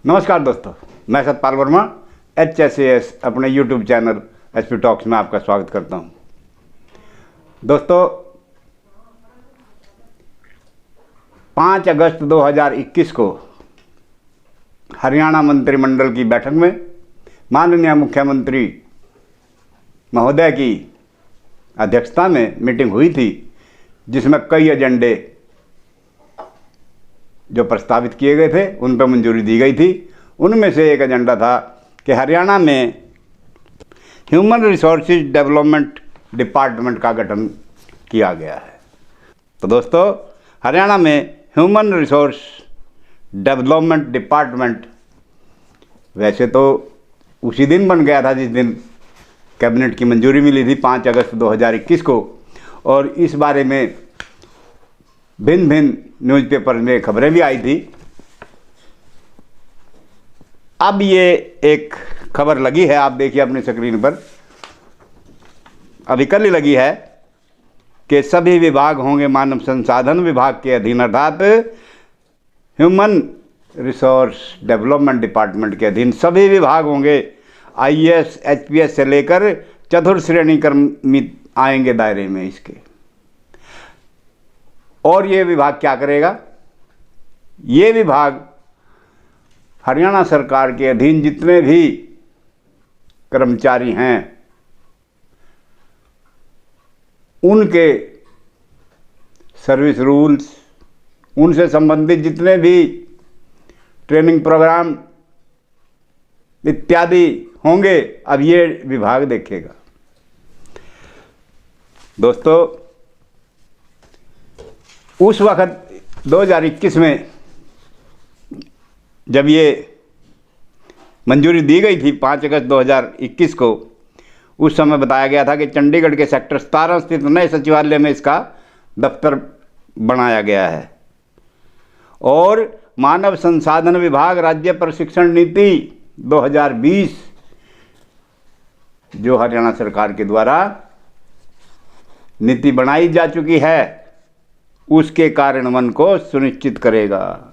नमस्कार दोस्तों, मैं सतपाल वर्मा HSAS अपने YouTube चैनल HP टॉक्स में आपका स्वागत करता हूं। दोस्तों, 5 अगस्त 2021 को हरियाणा मंत्रिमंडल की बैठक में माननीय मुख्यमंत्री महोदय की अध्यक्षता में मीटिंग हुई थी, जिसमें कई एजेंडे जो प्रस्तावित किए गए थे उन पर मंजूरी दी गई थी। उनमें से एक एजेंडा था कि हरियाणा में ह्यूमन रिसोर्सेज डेवलपमेंट डिपार्टमेंट का गठन किया गया है। तो दोस्तों, हरियाणा में ह्यूमन रिसोर्स डेवलपमेंट डिपार्टमेंट वैसे तो उसी दिन बन गया था जिस दिन कैबिनेट की मंजूरी मिली थी, 5 अगस्त 2021 को, और इस बारे में भिन्न भिन्न न्यूज़पेपर में खबरें भी आई थी। अब ये एक खबर लगी है, आप देखिए अपनी स्क्रीन पर, अभी कल ही लगी है कि सभी विभाग होंगे मानव संसाधन विभाग के अधीन, अर्थात ह्यूमन रिसोर्स डेवलपमेंट डिपार्टमेंट के अधीन सभी विभाग होंगे। IAS HPS से लेकर चतुर्थ श्रेणी कर्मी आएंगे दायरे में इसके। और ये विभाग क्या करेगा? ये विभाग हरियाणा सरकार के अधीन जितने भी कर्मचारी हैं उनके सर्विस रूल्स, उनसे संबंधित जितने भी ट्रेनिंग प्रोग्राम इत्यादि होंगे, अब ये विभाग देखेगा। दोस्तों, उस वक्त 2021 में जब ये मंजूरी दी गई थी 5 अगस्त 2021 को, उस समय बताया गया था कि चंडीगढ़ के सेक्टर 17 स्थित नए सचिवालय में इसका दफ्तर बनाया गया है। और मानव संसाधन विभाग राज्य प्रशिक्षण नीति 2020 जो हरियाणा सरकार के द्वारा नीति बनाई जा चुकी है, उसके कार्यान्वयन को सुनिश्चित करेगा।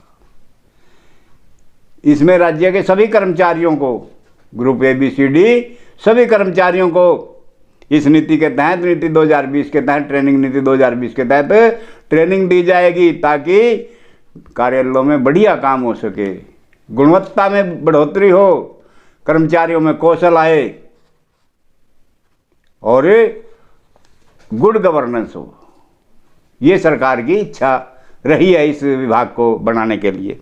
इसमें राज्य के सभी कर्मचारियों को, ग्रुप ABCD सभी कर्मचारियों को इस नीति के तहत, नीति 2020 के तहत, ट्रेनिंग नीति 2020 के तहत ट्रेनिंग दी जाएगी, ताकि कार्यालयों में बढ़िया काम हो सके, गुणवत्ता में बढ़ोतरी हो, कर्मचारियों में कौशल आए और गुड गवर्नेंस हो। ये सरकार की इच्छा रही है इस विभाग को बनाने के लिए।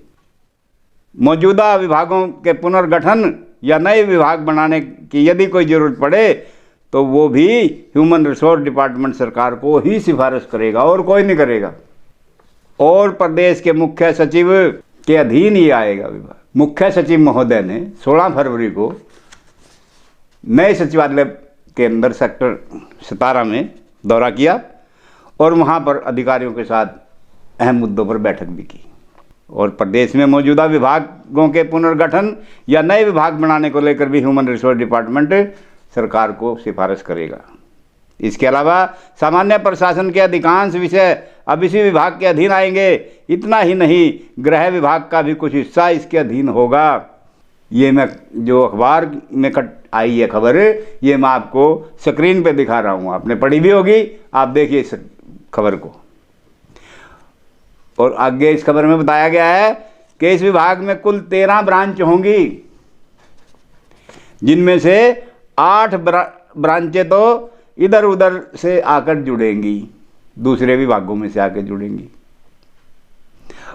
मौजूदा विभागों के पुनर्गठन या नए विभाग बनाने की यदि कोई ज़रूरत पड़े तो वो भी ह्यूमन रिसोर्स डिपार्टमेंट सरकार को ही सिफारिश करेगा और कोई नहीं करेगा। और प्रदेश के मुख्य सचिव के अधीन ही आएगा विभाग। मुख्य सचिव महोदय ने 16 फरवरी को नए सचिवालय के अंदर सेक्टर 17 में दौरा किया और वहाँ पर अधिकारियों के साथ अहम मुद्दों पर बैठक भी की। और प्रदेश में मौजूदा विभागों के पुनर्गठन या नए विभाग बनाने को लेकर भी ह्यूमन रिसोर्स डिपार्टमेंट सरकार को सिफारिश करेगा। इसके अलावा सामान्य प्रशासन के अधिकांश विषय अब इसी विभाग के अधीन आएंगे। इतना ही नहीं, गृह विभाग का भी कुछ हिस्सा इसके अधीन होगा। ये मैं जो अखबार में आई है खबर, ये मैं आपको स्क्रीन पे दिखा रहा हूँ, आपने पढ़ी भी होगी, आप देखिए इस खबर को। और आगे इस खबर में बताया गया है कि इस विभाग में कुल 13 ब्रांच होंगी, जिनमें से 8 ब्रांचें तो इधर उधर से आकर जुड़ेंगी, दूसरे विभागों में से आकर जुड़ेंगी,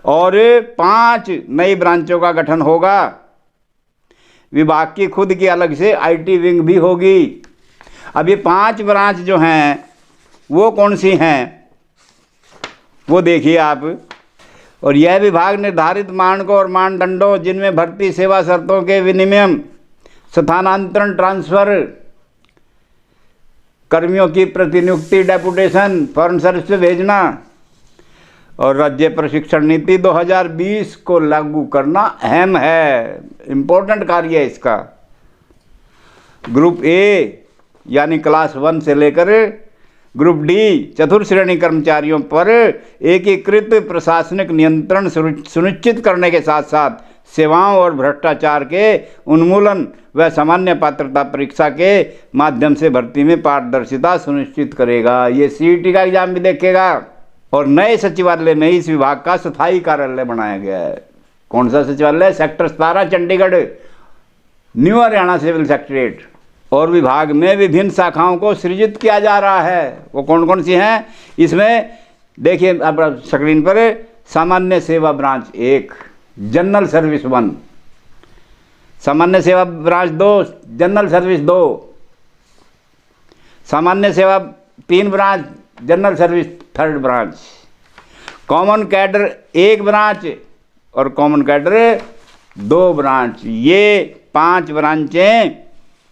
और 5 नई ब्रांचों का गठन होगा। विभाग की खुद की अलग से IT विंग भी होगी। अब ये 5 ब्रांच जो हैं वो कौन सी हैं वो देखिए आप। और यह विभाग निर्धारित मानकों और मानदंडों, जिनमें भर्ती, सेवा शर्तों के विनिमय, स्थानांतरण, ट्रांसफर, कर्मियों की प्रतिनियुक्ति, डेपुटेशन, फॉरेन सर्विस से भेजना और राज्य प्रशिक्षण नीति 2020 को लागू करना अहम है, इम्पोर्टेंट कार्य है इसका। ग्रुप A यानी क्लास 1 से लेकर ग्रुप डी चतुर्थ श्रेणी कर्मचारियों पर एकीकृत प्रशासनिक नियंत्रण सुनिश्चित करने के साथ साथ सेवाओं और भ्रष्टाचार के उन्मूलन व सामान्य पात्रता परीक्षा के माध्यम से भर्ती में पारदर्शिता सुनिश्चित करेगा। ये सीईटी का एग्जाम भी देखेगा। और नए सचिवालय में इस विभाग का स्थायी कार्यालय बनाया गया है। कौन सा सचिवालय? Sector 17 Chandigarh, new Haryana civil secretariat. और विभाग में विभिन्न शाखाओं को सृजित किया जा रहा है। वो कौन कौन सी हैं? इसमें देखिए आप स्क्रीन पर, सामान्य सेवा ब्रांच 1, जनरल सर्विस 1, सामान्य सेवा ब्रांच 2, जनरल सर्विस 2, सामान्य सेवा 3 branch, general service 3rd branch, common cadre 1 branch और कॉमन कैडर 2 ब्रांच। ये 5 ब्रांचें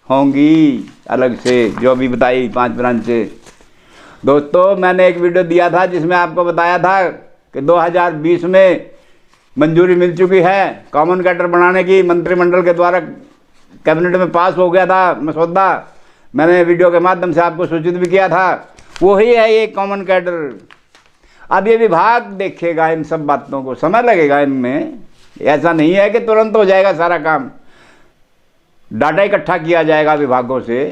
होंगी अलग से, जो अभी बताई 5 ब्रांचें। दोस्तों मैंने एक वीडियो दिया था जिसमें आपको बताया था कि 2020 में मंजूरी मिल चुकी है कॉमन कैडर बनाने की, मंत्रिमंडल के द्वारा कैबिनेट में पास हो गया था मसौदा। मैंने वीडियो के माध्यम से आपको सूचित भी किया था। वही है ये कॉमन कैडर। अब ये विभाग देखेगा इन सब बातों को, समय लगेगा इनमें। ऐसा नहीं है कि तुरंत हो जाएगा सारा काम। डाटा इकट्ठा किया जाएगा विभागों से,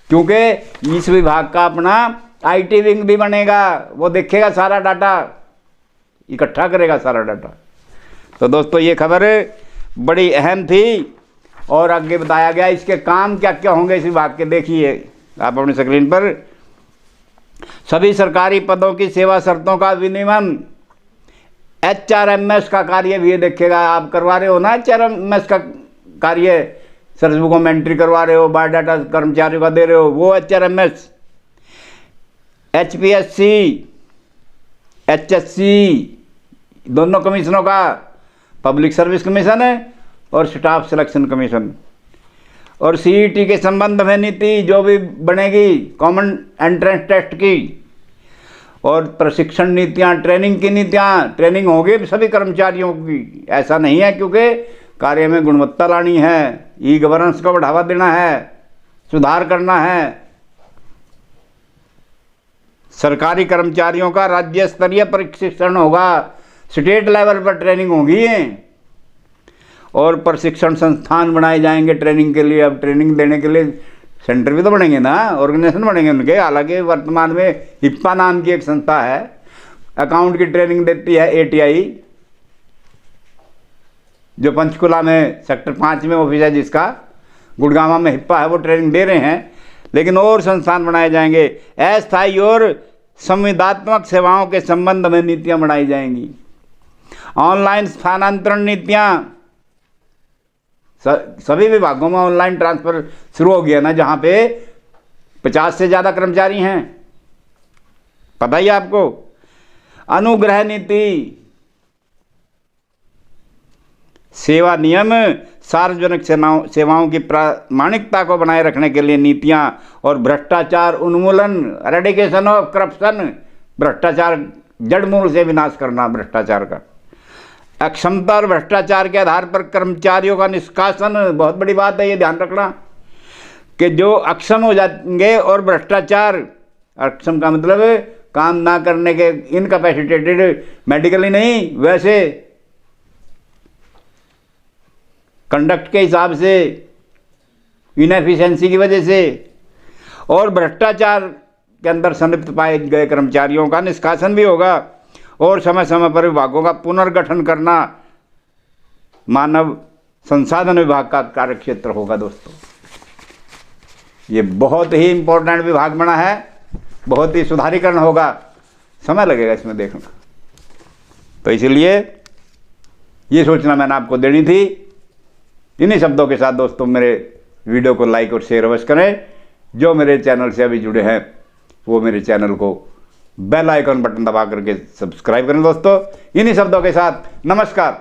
क्योंकि इस विभाग का अपना आईटी विंग भी बनेगा। वो देखेगा सारा डाटा, इकट्ठा करेगा सारा डाटा। तो दोस्तों ये खबर बड़ी अहम थी और आगे बताया गया इसके काम क्या क्या होंगे इस विभाग के। देखिए आप अपनी स्क्रीन पर, सभी सरकारी पदों की सेवा शर्तों का विनियमन, HRMS का कार्य भी ये देखेगा। आप करवा रहे हो ना HRMS का कार्य, सर्विस बुकों में एंट्री करवा रहे हो, बायोडाटा कर्मचारियों का दे रहे हो, वो HRMS। HPSC, HSC, दोनों कमीशनों का, पब्लिक सर्विस कमीशन है और स्टाफ सिलेक्शन कमीशन। और सीईटी के संबंध में नीति जो भी बनेगी, कॉमन एंट्रेंस टेस्ट की, और प्रशिक्षण नीतियां, ट्रेनिंग की नीतियां, ट्रेनिंग होगी सभी कर्मचारियों की। ऐसा नहीं है, क्योंकि कार्य में गुणवत्ता लानी है, ई गवर्नेंस को बढ़ावा देना है, सुधार करना है। सरकारी कर्मचारियों का राज्य स्तरीय प्रशिक्षण होगा, स्टेट लेवल पर ट्रेनिंग होगी। और प्रशिक्षण संस्थान बनाए जाएंगे ट्रेनिंग के लिए। अब ट्रेनिंग देने के लिए सेंटर भी तो बनेंगे ना, ऑर्गेनाइजेशन बनेंगे उनके। हालांकि वर्तमान में हिप्पा नाम की एक संस्था है, अकाउंट की ट्रेनिंग देती है, ATI, जो पंचकुला में सेक्टर 5 में ऑफिस है जिसका, गुड़गांव में हिप्पा है, वो ट्रेनिंग दे रहे हैं। लेकिन और संस्थान बनाए जाएंगे। अस्थायी और संविदात्मक सेवाओं के संबंध में नीतियां बनाई जाएंगी। ऑनलाइन स्थानांतरण नीतियां, सभी विभागों में ऑनलाइन ट्रांसफर शुरू हो गया ना, जहां पे 50 से ज़्यादा कर्मचारी हैं, पता ही आपको। अनुग्रह नीति, सेवा नियम, सार्वजनिक सेवाओं की प्रामाणिकता को बनाए रखने के लिए नीतियां। और भ्रष्टाचार उन्मूलन, एरेडिकेशन ऑफ करप्शन, भ्रष्टाचार जड़ मूल से विनाश करना भ्रष्टाचार का। अक्षमता और भ्रष्टाचार के आधार पर कर्मचारियों का निष्कासन, बहुत बड़ी बात है, ये ध्यान रखना कि जो अक्षम हो जाएंगे और भ्रष्टाचार, अक्षम का मतलब काम ना करने के, इनकैपेसिटेटेड, मेडिकली नहीं, वैसे कंडक्ट के हिसाब से, इनएफिशिएंसी की वजह से, और भ्रष्टाचार के अंदर संलिप्त पाए गए कर्मचारियों का निष्कासन भी होगा। और समय समय पर विभागों का पुनर्गठन करना मानव संसाधन विभाग का कार्यक्षेत्र होगा। दोस्तों ये बहुत ही इंपॉर्टेंट विभाग बना है, बहुत ही सुधारीकरण होगा, समय लगेगा इसमें देखना। तो इसलिए ये सूचना मैंने आपको देनी थी। इन्हीं शब्दों के साथ दोस्तों मेरे वीडियो को लाइक और शेयर अवश्य करें। जो मेरे चैनल से अभी जुड़े हैं वो मेरे चैनल को बेल आइकन बटन दबा करके सब्सक्राइब करें। दोस्तों इन्हीं शब्दों के साथ नमस्कार।